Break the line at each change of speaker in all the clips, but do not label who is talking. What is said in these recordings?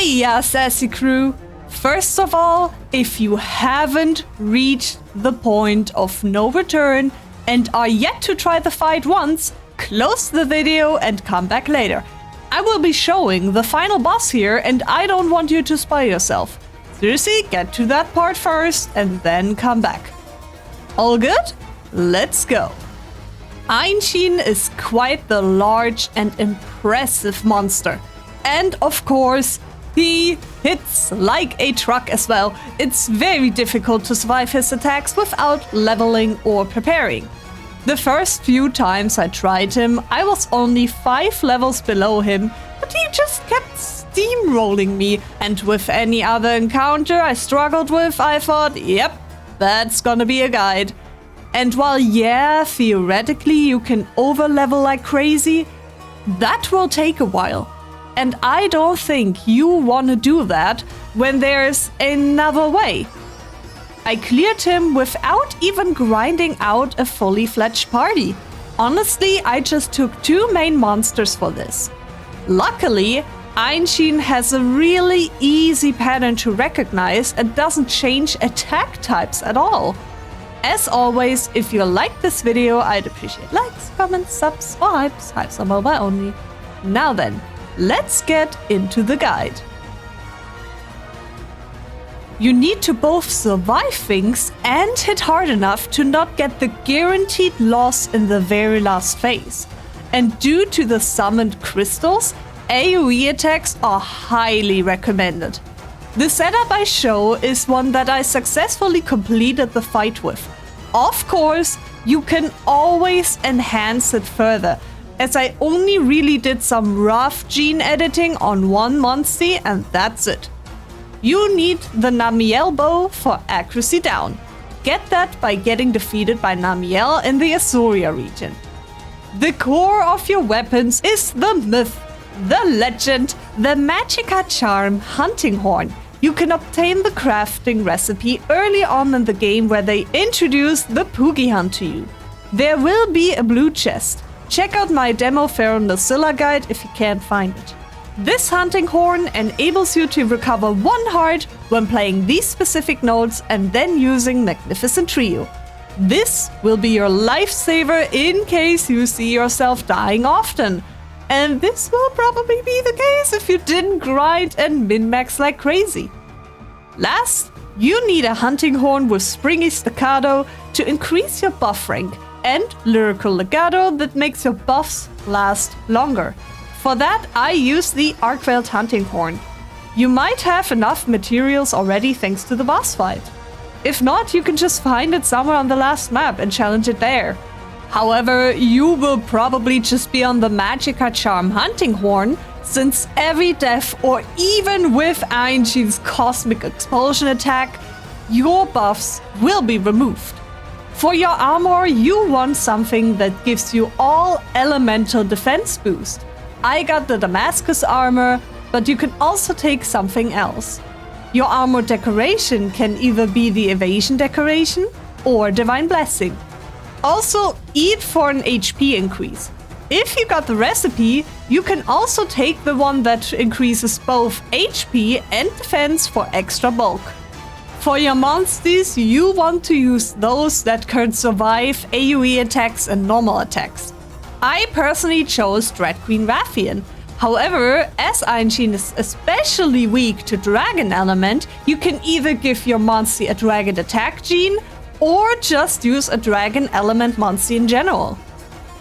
Hiya, sassy crew! First of all, if you haven't reached the point of no return and are yet to try the fight once, close the video and come back later. I will be showing the final boss here and I don't want you to spoil yourself. Seriously, get to that part first and then come back. All good? Let's go. Aenshin is quite the large and impressive monster. And of course, he hits like a truck as well. It's very difficult to survive his attacks without leveling or preparing. The first few times I tried him, I was only 5 levels below him, but he just kept steamrolling me. And with any other encounter I struggled with, I thought, yep, that's gonna be a guide. And while yeah, theoretically you can overlevel like crazy, that will take a while. And I don't think you want to do that when there's another way. I cleared him without even grinding out a fully fledged party. Honestly, I just took 2 main monsters for this. Luckily, Aenshin has a really easy pattern to recognize and doesn't change attack types at all. As always, if you like this video, I'd appreciate likes, comments, subscribes, hypes on mobile only. Now then, let's get into the guide. You need to both survive things and hit hard enough to not get the guaranteed loss in the very last phase. And due to the summoned crystals, AoE attacks are highly recommended. The setup I show is one that I successfully completed the fight with. Of course, you can always enhance it further, as I only really did some rough gene editing on one Monstie and that's it. You need the Namiel bow for accuracy down. Get that by getting defeated by Namiel in the Azuria region. The core of your weapons is the myth, the legend, the Magicka charm hunting horn. You can obtain the crafting recipe early on in the game where they introduce the Poogie Hunt to you. There will be a blue chest. Check out my demo Pharaoh Nasilla guide if you can't find it. This hunting horn enables you to recover 1 heart when playing these specific notes and then using Magnificent Trio. This will be your lifesaver in case you see yourself dying often. And this will probably be the case if you didn't grind and min-max like crazy. Last, you need a hunting horn with Springy Staccato to increase your buff rank, and Lyrical Legato that makes your buffs last longer. For that, I use the Arcveiled Hunting Horn. You might have enough materials already thanks to the boss fight. If not, you can just find it somewhere on the last map and challenge it there. However, you will probably just be on the Magicka charm Hunting Horn, since every death or even with Aenshin's Cosmic Expulsion attack, your buffs will be removed. For your armor, you want something that gives you all elemental defense boost. I got the Damascus armor, but you can also take something else. Your armor decoration can either be the Evasion decoration or Divine Blessing. Also, eat for an HP increase. If you got the recipe, you can also take the one that increases both HP and defense for extra bulk. For your monsties, you want to use those that can survive AoE attacks and normal attacks. I personally chose Dread Queen Rathian. However, as Aenshin is especially weak to Dragon Element, you can either give your Monstie a Dragon Attack gene, or just use a Dragon Element Monstie in general.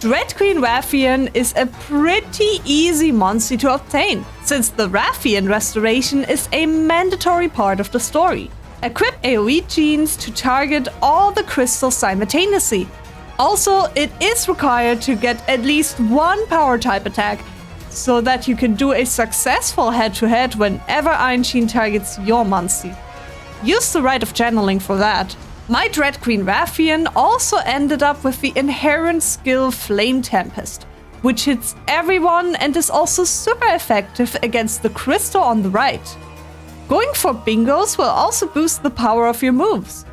Dread Queen Rathian is a pretty easy Monstie to obtain, since the Rathian restoration is a mandatory part of the story. Equip AoE genes to target all the crystals simultaneously. Also, it is required to get at least 1 power type attack, so that you can do a successful head-to-head whenever Aenshin targets your Monstie. Use the Rite of Channeling for that. My Dread Queen Rathian also ended up with the inherent skill Flame Tempest, which hits everyone and is also super effective against the crystal on the right. Going for bingos will also boost the power of your moves.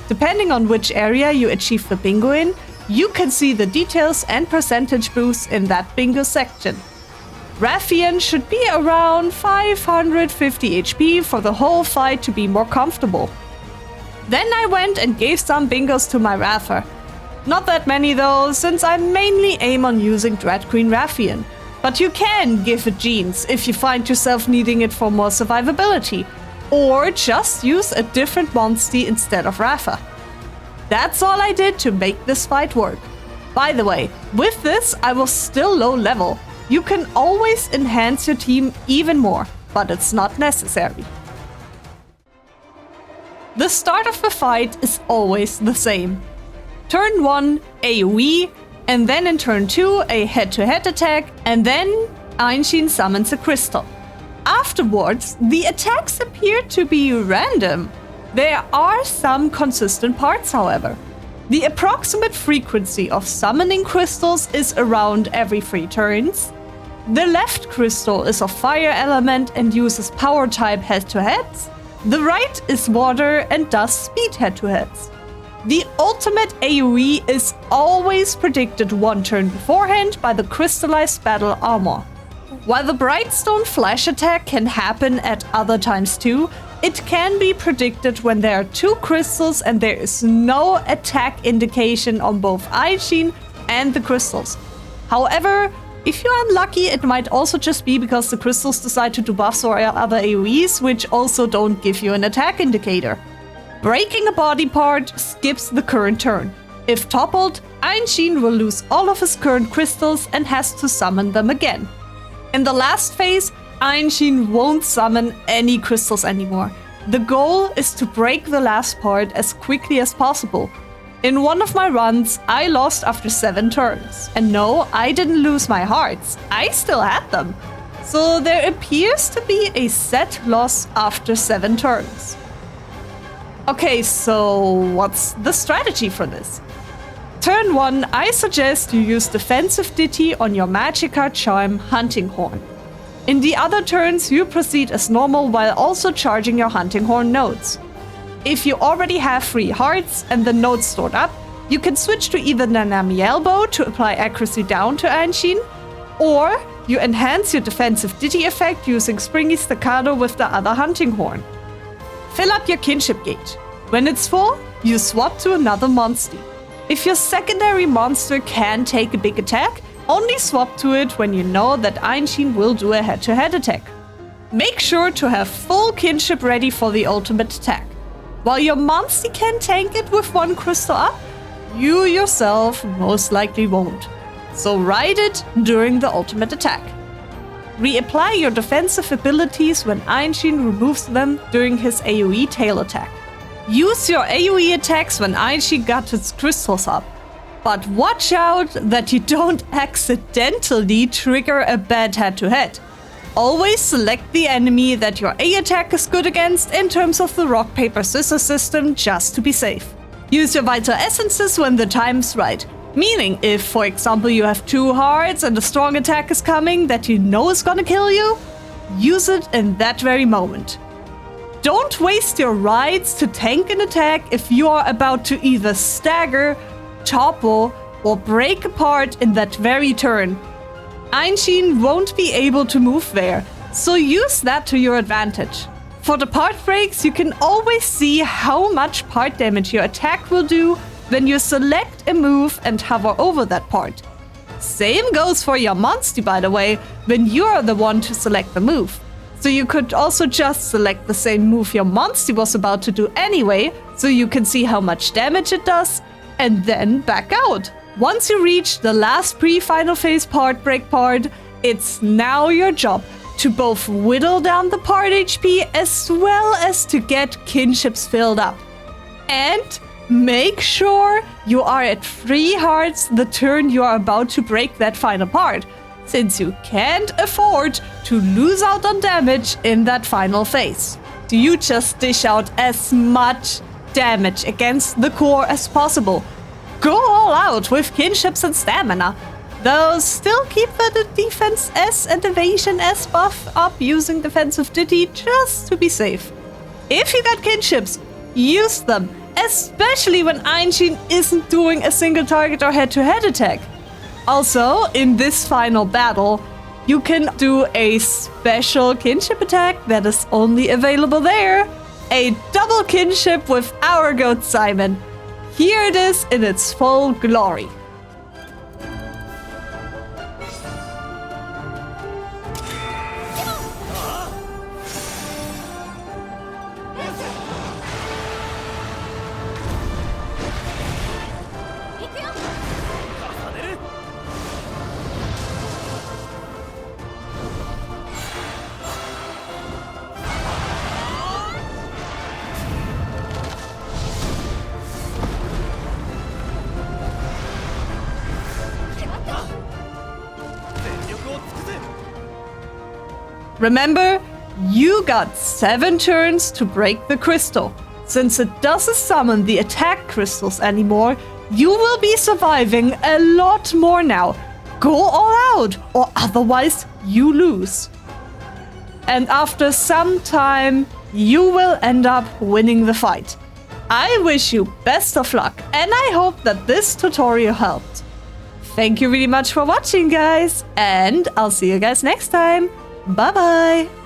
Depending on which area you achieve the bingo in, you can see the details and percentage boosts in that bingo section. Raffian should be around 550 HP for the whole fight to be more comfortable. Then I went and gave some bingos to my Raffer. Not that many though, since I mainly aim on using Dread Queen Raffian. But you can give it Jeans if you find yourself needing it for more survivability, or just use a different Monstie instead of Raffer. That's all I did to make this fight work. By the way, with this I was still low level. You can always enhance your team even more, but it's not necessary. The start of the fight is always the same. Turn 1, AoE, and then in turn 2, a head-to-head attack, and then Aenshin summons a crystal. Afterwards, the attacks appear to be random. There are some consistent parts, however. The approximate frequency of summoning crystals is around every 3 turns. The left crystal is of fire element and uses power type head-to-heads. The right is water and does speed head-to-heads. The ultimate AoE is always predicted 1 turn beforehand by the crystallized battle armor. While the Brightstone flash attack can happen at other times too, it can be predicted when there are 2 crystals and there is no attack indication on both Aenshin and the crystals. However, if you're unlucky, it might also just be because the crystals decide to do buffs or other AoEs, which also don't give you an attack indicator. Breaking a body part skips the current turn. If toppled, Aenshin will lose all of his current crystals and has to summon them again. In the last phase, Aenshin won't summon any crystals anymore. The goal is to break the last part as quickly as possible. In one of my runs, I lost after 7 turns. And no, I didn't lose my hearts. I still had them. So there appears to be a set loss after 7 turns. Okay, so what's the strategy for this? Turn 1, I suggest you use Defensive Ditty on your Magicka Charm Hunting Horn. In the other turns, you proceed as normal while also charging your Hunting Horn nodes. If you already have 3 hearts and the nodes stored up, you can switch to either Nanami Elbow to apply accuracy down to Aenshin, or you enhance your Defensive Ditty effect using Springy Staccato with the other Hunting Horn. Fill up your Kinship Gate. When it's full, you swap to another Monstie. If your secondary monster can take a big attack, only swap to it when you know that Aenshin will do a head-to-head attack. Make sure to have full Kinship ready for the ultimate attack. While your Monstie can tank it with 1 crystal up, you yourself most likely won't. So ride it during the ultimate attack. Reapply your defensive abilities when Aenshin removes them during his AoE tail attack. Use your AoE attacks when Aenshin got his crystals up. But watch out that you don't accidentally trigger a bad head-to-head. Always select the enemy that your A attack is good against in terms of the rock, paper, scissors system just to be safe. Use your vital essences when the time's right. Meaning, if, for example, you have 2 hearts and a strong attack is coming that you know is gonna kill you, use it in that very moment. Don't waste your rides to tank an attack if you are about to either stagger, topple, or break apart in that very turn. Aenshin won't be able to move there, so use that to your advantage. For the part breaks, you can always see how much part damage your attack will do when you select a move and hover over that part. Same goes for your Monstie, by the way, when you are the one to select the move. So you could also just select the same move your Monstie was about to do anyway, so you can see how much damage it does, and then back out. Once you reach the last pre-final phase part break part, it's now your job to both whittle down the part HP as well as to get kinships filled up. And make sure you are at 3 hearts the turn you are about to break that final part, since you can't afford to lose out on damage in that final phase. So you just dish out as much damage against the core as possible. Go all out with kinships and stamina, though still keep the defense S and evasion S buff up using defensive ditty just to be safe. If you got kinships, use them, especially when Aenshin isn't doing a single target or head-to-head attack. Also, in this final battle, you can do a special kinship attack that is only available there. A double kinship with our goat Simon. Here it is in its full glory. Remember, you got 7 turns to break the crystal. Since it doesn't summon the attack crystals anymore, you will be surviving a lot more now. Go all out, or otherwise you lose. And after some time, you will end up winning the fight. I wish you best of luck, and I hope that this tutorial helped. Thank you really much for watching, guys, and I'll see you guys next time. Bye-bye!